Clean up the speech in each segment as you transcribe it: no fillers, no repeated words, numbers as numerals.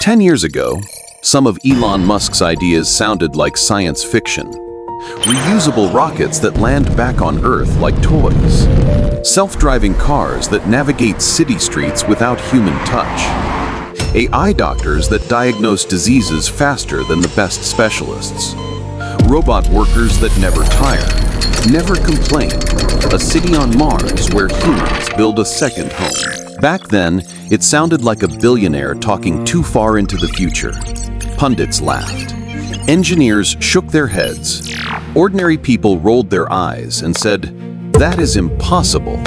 10 years ago, some of Elon Musk's ideas sounded like science fiction. Reusable rockets that land back on Earth like toys. Self-driving cars that navigate city streets without human touch. AI doctors that diagnose diseases faster than the best specialists. Robot workers that never tire, never complain. A city on Mars where humans build a second home. Back then, it sounded like a billionaire talking too far into the future. Pundits laughed. Engineers shook their heads. Ordinary people rolled their eyes and said, "That is impossible."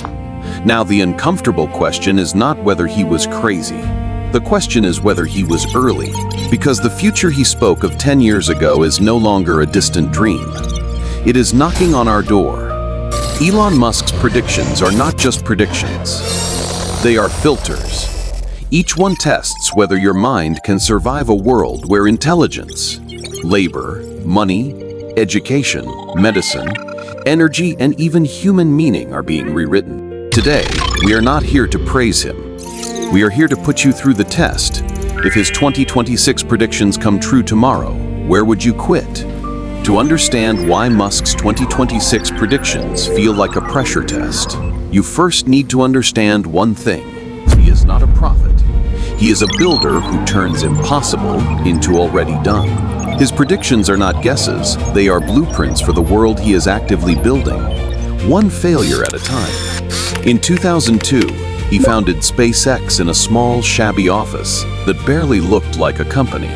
Now the uncomfortable question is not whether he was crazy. The question is whether he was early, because the future he spoke of 10 years ago is no longer a distant dream. It is knocking on our door. Elon Musk's predictions are not just predictions. They are filters. Each one tests whether your mind can survive a world where intelligence, labor, money, education, medicine, energy, and even human meaning are being rewritten. Today, we are not here to praise him. We are here to put you through the test. If his 2026 predictions come true tomorrow, where would you quit? To understand why Musk's 2026 predictions feel like a pressure test, you first need to understand one thing. He is not a prophet. He is a builder who turns impossible into already done. His predictions are not guesses, they are blueprints for the world he is actively building, one failure at a time. In 2002, he founded SpaceX in a small, shabby office that barely looked like a company.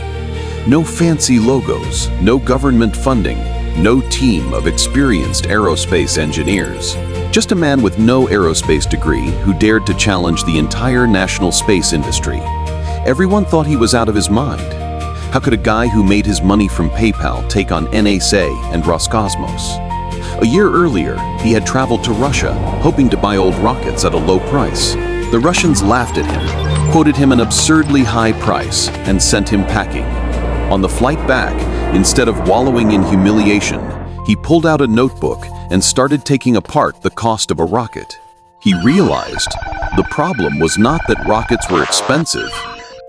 No fancy logos, no government funding, no team of experienced aerospace engineers. Just a man with no aerospace degree who dared to challenge the entire national space industry. Everyone thought he was out of his mind. How could a guy who made his money from PayPal take on NASA and Roscosmos? A year earlier, he had traveled to Russia, hoping to buy old rockets at a low price. The Russians laughed at him, quoted him an absurdly high price, and sent him packing. On the flight back, instead of wallowing in humiliation, he pulled out a notebook and started taking apart the cost of a rocket. He realized the problem was not that rockets were expensive.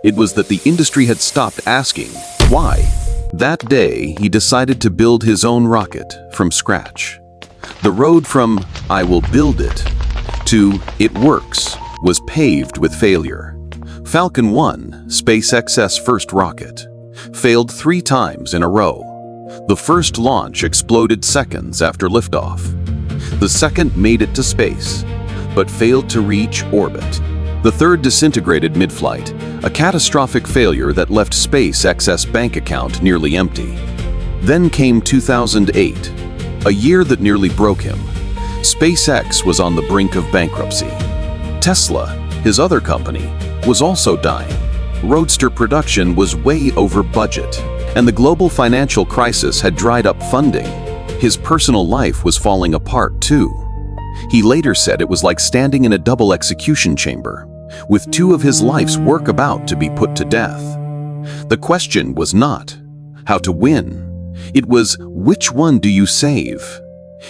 It was that the industry had stopped asking why. That day, he decided to build his own rocket from scratch. The road from "I will build it" to "it works" was paved with failure. Falcon 1, SpaceX's first rocket, failed 3 times in a row. The first launch exploded seconds after liftoff. The second made it to space, but failed to reach orbit. The third disintegrated mid-flight, a catastrophic failure that left SpaceX's bank account nearly empty. Then came 2008, a year that nearly broke him. SpaceX was on the brink of bankruptcy. Tesla, his other company, was also dying. Roadster production was way over budget, and the global financial crisis had dried up funding. His personal life was falling apart too. He later said it was like standing in a double execution chamber, with 2 of his life's work about to be put to death. The question was not how to win. It was, which one do you save?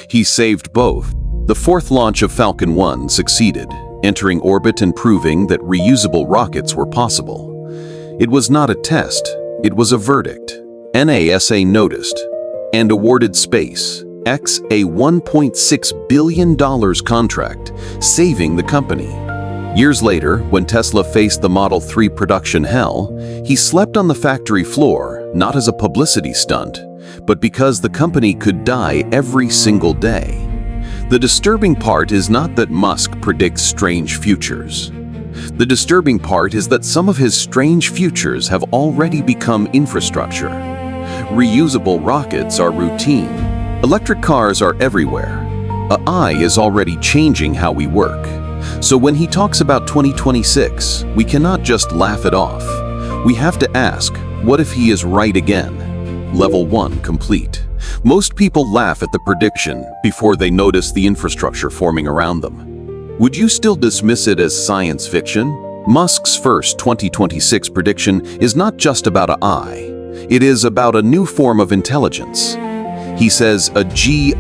He saved both. The 4th launch of Falcon 1 succeeded, entering orbit and proving that reusable rockets were possible. It was not a test, it was a verdict. NASA noticed and awarded SpaceX a $1.6 billion contract, saving the company. Years later, when Tesla faced the Model 3 production hell, he slept on the factory floor, not as a publicity stunt, but because the company could die every single day. The disturbing part is not that Musk predicts strange futures. The disturbing part is that some of his strange futures have already become infrastructure. Reusable rockets are routine. Electric cars are everywhere. AI is already changing how we work. So when he talks about 2026, we cannot just laugh it off. We have to ask, what if he is right again? Level 1 complete. Most people laugh at the prediction before they notice the infrastructure forming around them. Would you still dismiss it as science fiction? Musk's first 2026 prediction is not just about AI. It is about a new form of intelligence. He says a GI,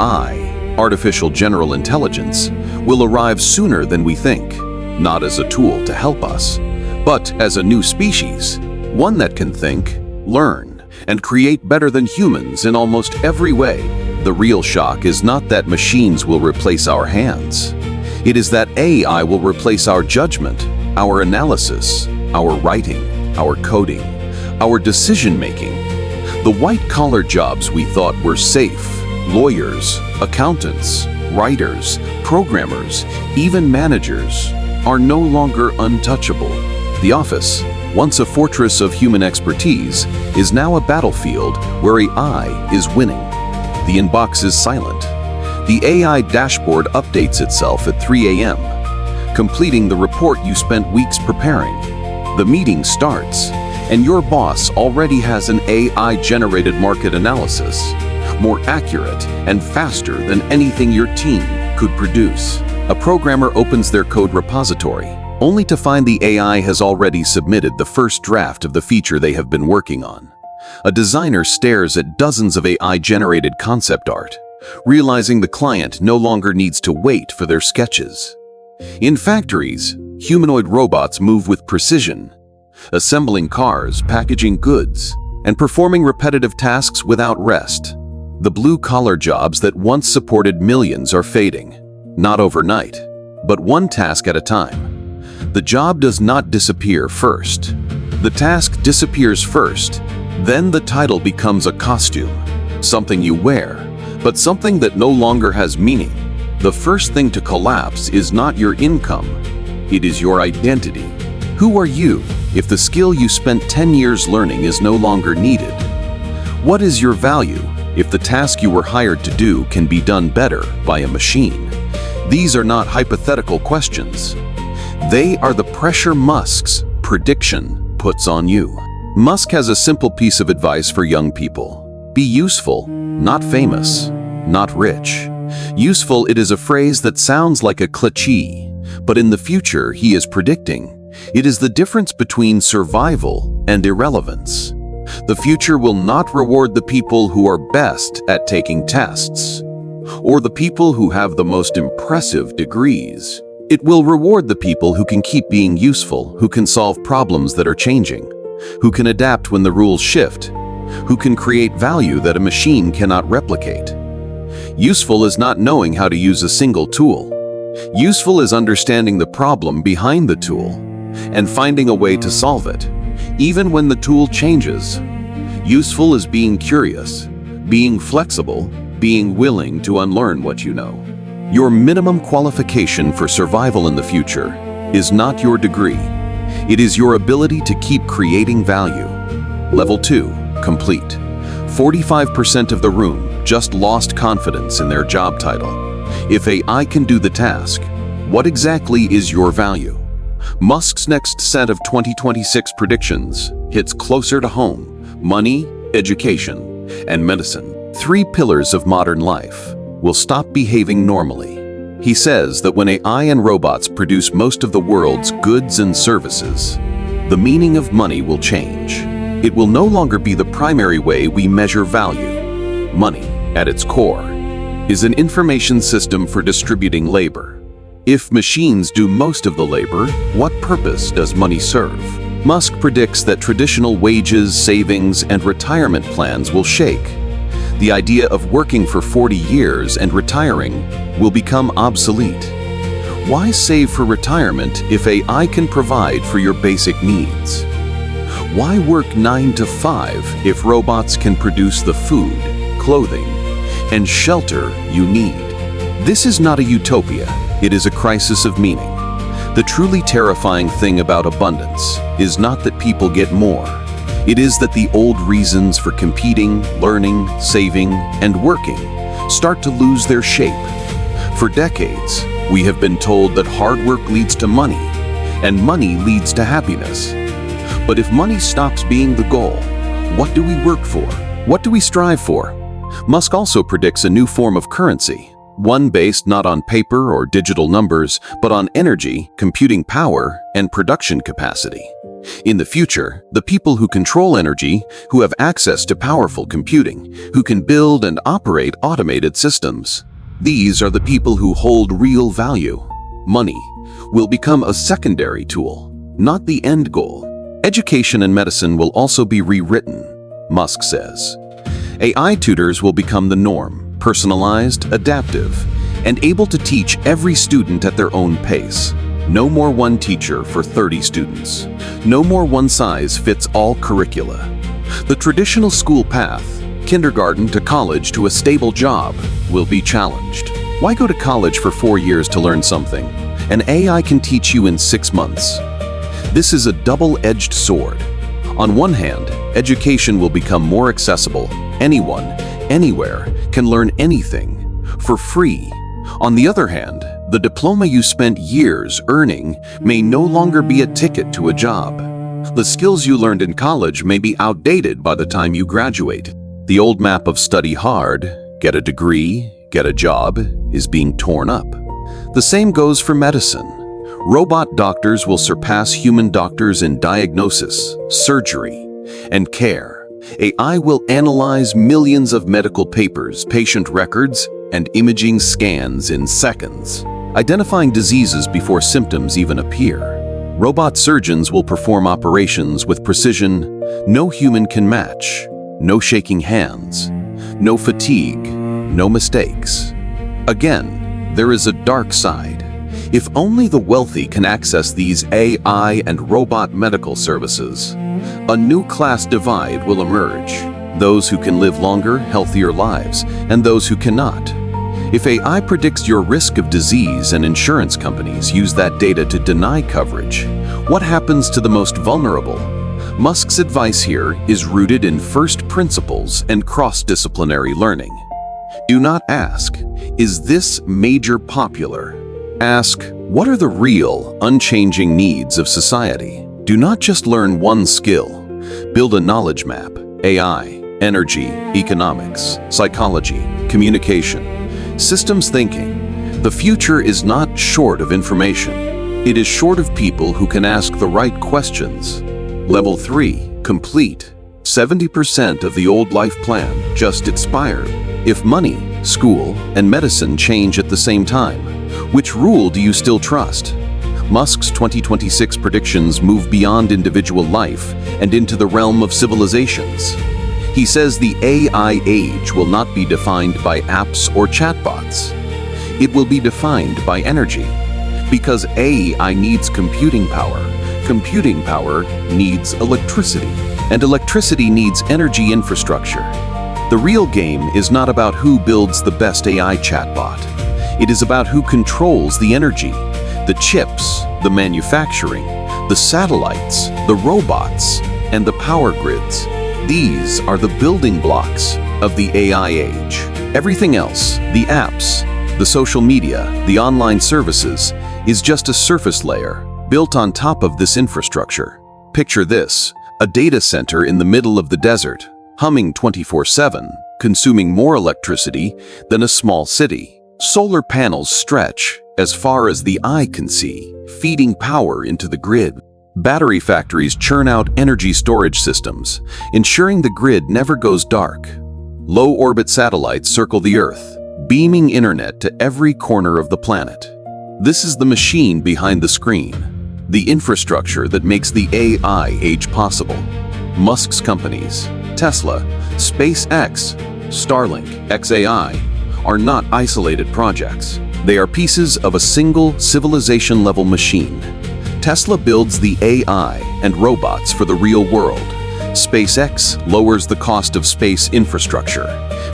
artificial general intelligence, will arrive sooner than we think, not as a tool to help us, but as a new species. One that can think, learn, and create better than humans in almost every way. The real shock is not that machines will replace our hands. It is that AI will replace our judgment, our analysis, our writing, our coding, our decision-making. The white-collar jobs we thought were safe, lawyers, accountants, writers, programmers, even managers, are no longer untouchable. The office, once a fortress of human expertise, is now a battlefield where AI is winning. The inbox is silent. The AI dashboard updates itself at 3 a.m., completing the report you spent weeks preparing. The meeting starts, and your boss already has an AI-generated market analysis, more accurate and faster than anything your team could produce. A programmer opens their code repository, only to find the AI has already submitted the first draft of the feature they have been working on. A designer stares at dozens of AI-generated concept art, realizing the client no longer needs to wait for their sketches. In factories, humanoid robots move with precision, assembling cars, packaging goods, and performing repetitive tasks without rest. The blue-collar jobs that once supported millions are fading, not overnight, but one task at a time. The job does not disappear first. The task disappears first, then the title becomes a costume, something you wear, but something that no longer has meaning. The first thing to collapse is not your income, it is your identity. Who are you if the skill you spent 10 years learning is no longer needed? What is your value if the task you were hired to do can be done better by a machine? These are not hypothetical questions. They are the pressure Musk's prediction puts on you. Musk has a simple piece of advice for young people. Be useful, not famous, not rich. Useful, it is a phrase that sounds like a cliché, but in the future he is predicting, it is the difference between survival and irrelevance. The future will not reward the people who are best at taking tests, or the people who have the most impressive degrees. It will reward the people who can keep being useful, who can solve problems that are changing, who can adapt when the rules shift, who can create value that a machine cannot replicate. Useful is not knowing how to use a single tool. Useful is understanding the problem behind the tool and finding a way to solve it, even when the tool changes. Useful is being curious, being flexible, being willing to unlearn what you know. Your minimum qualification for survival in the future is not your degree. It is your ability to keep creating value. Level 2, complete. 45% of the room just lost confidence in their job title. If AI can do the task, what exactly is your value? Musk's next set of 2026 predictions hits closer to home: money, education, and medicine. 3 pillars of modern life will stop behaving normally. He says that when AI and robots produce most of the world's goods and services, the meaning of money will change. It will no longer be the primary way we measure value. Money, at its core, is an information system for distributing labor. If machines do most of the labor, what purpose does money serve? Musk predicts that traditional wages, savings, and retirement plans will shake. The idea of working for 40 years and retiring will become obsolete. Why save for retirement if AI can provide for your basic needs? Why work 9 to 5 if robots can produce the food, clothing, and shelter you need? This is not a utopia. It is a crisis of meaning. The truly terrifying thing about abundance is not that people get more. It is that the old reasons for competing, learning, saving, and working start to lose their shape. For decades, we have been told that hard work leads to money, and money leads to happiness. But if money stops being the goal, what do we work for? What do we strive for? Musk also predicts a new form of currency, one based not on paper or digital numbers, but on energy, computing power, and production capacity. In the future, the people who control energy, who have access to powerful computing, who can build and operate automated systems, these are the people who hold real value. Money will become a secondary tool, not the end goal. Education and medicine will also be rewritten, Musk says. AI tutors will become the norm, personalized, adaptive, and able to teach every student at their own pace. No more one teacher for 30 students. No more one-size-fits-all curricula. The traditional school path, kindergarten to college to a stable job, will be challenged. Why go to college for 4 years to learn something? An AI can teach you in 6 months. This is a double-edged sword. On one hand, education will become more accessible. Anyone, anywhere, can learn anything for free. On the other hand, the diploma you spent years earning may no longer be a ticket to a job. The skills you learned in college may be outdated by the time you graduate. The old map of study hard, get a degree, get a job, is being torn up. The same goes for medicine. Robot doctors will surpass human doctors in diagnosis, surgery, and care. AI will analyze millions of medical papers, patient records, and imaging scans in seconds, identifying diseases before symptoms even appear. Robot surgeons will perform operations with precision no human can match. No shaking hands, no fatigue, no mistakes. Again, there is a dark side. If only the wealthy can access these AI and robot medical services, a new class divide will emerge. Those who can live longer, healthier lives, and those who cannot. If AI predicts your risk of disease and insurance companies use that data to deny coverage, what happens to the most vulnerable? Musk's advice here is rooted in first principles and cross-disciplinary learning. Do not ask, is this major popular? Ask, what are the real, unchanging needs of society? Do not just learn one skill. Build a knowledge map, AI, energy, economics, psychology, communication, systems thinking. The future is not short of information. It is short of people who can ask the right questions. Level 3, complete. 70% of the old life plan just expired. If money, school, and medicine change at the same time, which rule do you still trust? Musk's 2026 predictions move beyond individual life and into the realm of civilizations. He says the AI age will not be defined by apps or chatbots. It will be defined by energy. Because AI needs computing power. Computing power needs electricity, and electricity needs energy infrastructure. The real game is not about who builds the best AI chatbot. It is about who controls the energy, the chips, the manufacturing, the satellites, the robots, and the power grids. These are the building blocks of the AI age. Everything else, the apps, the social media, the online services, is just a surface layer built on top of this infrastructure. Picture this, a data center in the middle of the desert, humming 24/7, consuming more electricity than a small city. Solar panels stretch as far as the eye can see, feeding power into the grid. Battery factories churn out energy storage systems, ensuring the grid never goes dark. Low-orbit satellites circle the Earth, beaming internet to every corner of the planet. This is the machine behind the screen, the infrastructure that makes the AI age possible. Musk's companies, Tesla, SpaceX, Starlink, xAI, are not isolated projects. They are pieces of a single civilization-level machine. Tesla builds the AI and robots for the real world. SpaceX lowers the cost of space infrastructure,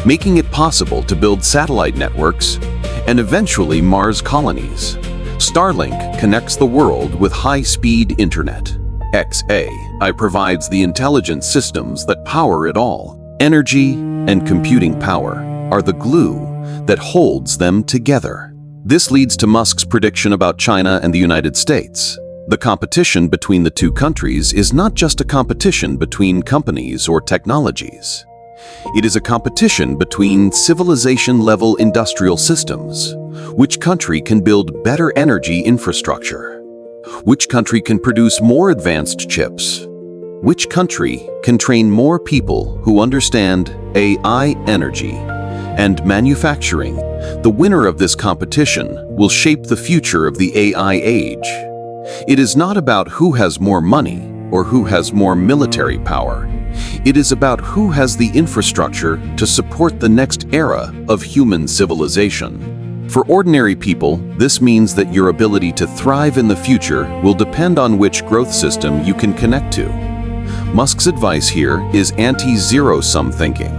making it possible to build satellite networks and eventually Mars colonies. Starlink connects the world with high-speed internet. xAI provides the intelligent systems that power it all. Energy and computing power are the glue that holds them together. This leads to Musk's prediction about China and the United States. The competition between the two countries is not just a competition between companies or technologies. It is a competition between civilization-level industrial systems. Which country can build better energy infrastructure? Which country can produce more advanced chips? Which country can train more people who understand AI energy and manufacturing? The winner of this competition will shape the future of the AI age. It is not about who has more money, or who has more military power. It is about who has the infrastructure to support the next era of human civilization. For ordinary people, this means that your ability to thrive in the future will depend on which growth system you can connect to. Musk's advice here is anti-zero-sum thinking.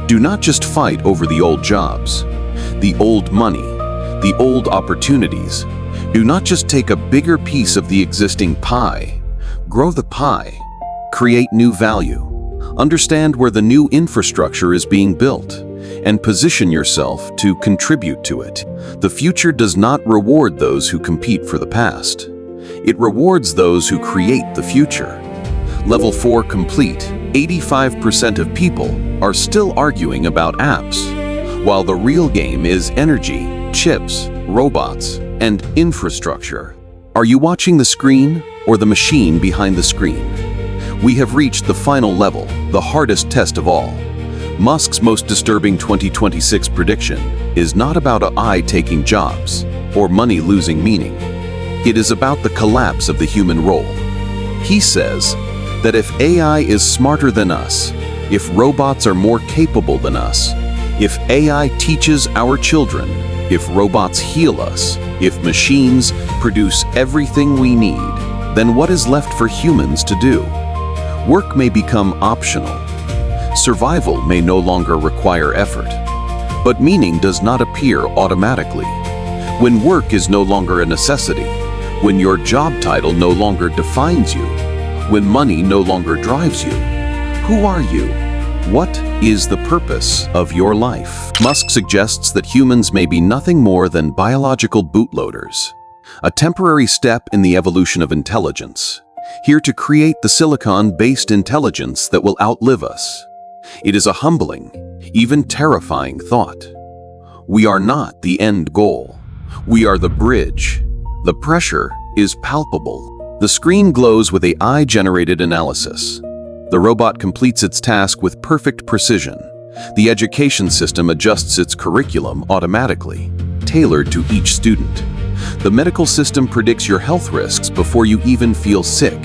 Do not just fight over the old jobs, the old money, the old opportunities. Do not just take a bigger piece of the existing pie. Grow the pie. Create new value. Understand where the new infrastructure is being built, and position yourself to contribute to it. The future does not reward those who compete for the past. It rewards those who create the future. Level 4 complete. 85% of people are still arguing about apps, while the real game is energy, chips, robots, and infrastructure. Are you watching the screen or the machine behind the screen? We have reached the final level, the hardest test of all. Musk's most disturbing 2026 prediction is not about AI taking jobs or money losing meaning. It is about the collapse of the human role. He says that if AI is smarter than us, if robots are more capable than us, if AI teaches our children, if robots heal us, if machines produce everything we need, then what is left for humans to do? Work may become optional. Survival may no longer require effort. But meaning does not appear automatically. When work is no longer a necessity, when your job title no longer defines you, when money no longer drives you, who are you? What is the purpose of your life? Musk suggests that humans may be nothing more than biological bootloaders, a temporary step in the evolution of intelligence, here to create the silicon-based intelligence that will outlive us. It is a humbling, even terrifying thought. We are not the end goal. We are the bridge. The pressure is palpable. The screen glows with AI-generated analysis. The robot completes its task with perfect precision. The education system adjusts its curriculum automatically, tailored to each student. The medical system predicts your health risks before you even feel sick.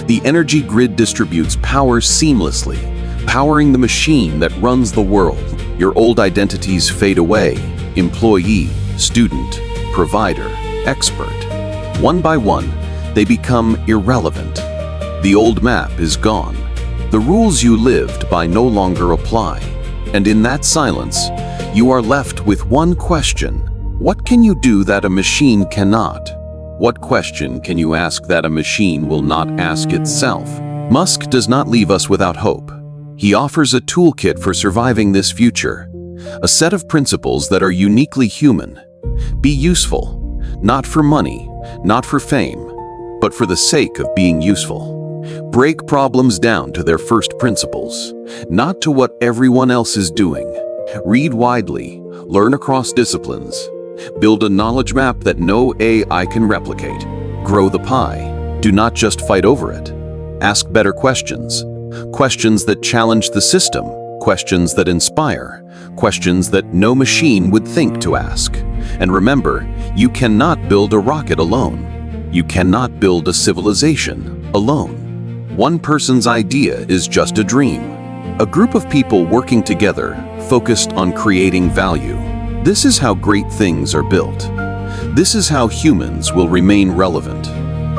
The energy grid distributes power seamlessly, powering the machine that runs the world. Your old identities fade away: employee, student, provider, expert. One by one, they become irrelevant. The old map is gone. The rules you lived by no longer apply. And in that silence, you are left with one question. What can you do that a machine cannot? What question can you ask that a machine will not ask itself? Musk does not leave us without hope. He offers a toolkit for surviving this future, a set of principles that are uniquely human. Be useful, not for money, not for fame, but for the sake of being useful. Break problems down to their first principles, not to what everyone else is doing. Read widely, learn across disciplines, build a knowledge map that no AI can replicate. Grow the pie. Do not just fight over it. Ask better questions. Questions that challenge the system. Questions that inspire. Questions that no machine would think to ask. And remember, you cannot build a rocket alone. You cannot build a civilization alone. One person's idea is just a dream. A group of people working together, focused on creating value. This is how great things are built. This is how humans will remain relevant,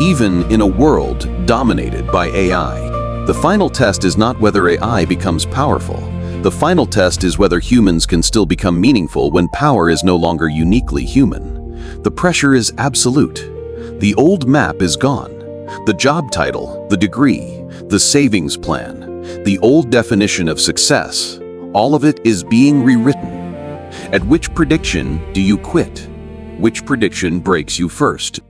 even in a world dominated by AI. The final test is not whether AI becomes powerful. The final test is whether humans can still become meaningful when power is no longer uniquely human. The pressure is absolute. The old map is gone. The job title, the degree, the savings plan, the old definition of success, all of it is being rewritten. At which prediction do you quit? Which prediction breaks you first?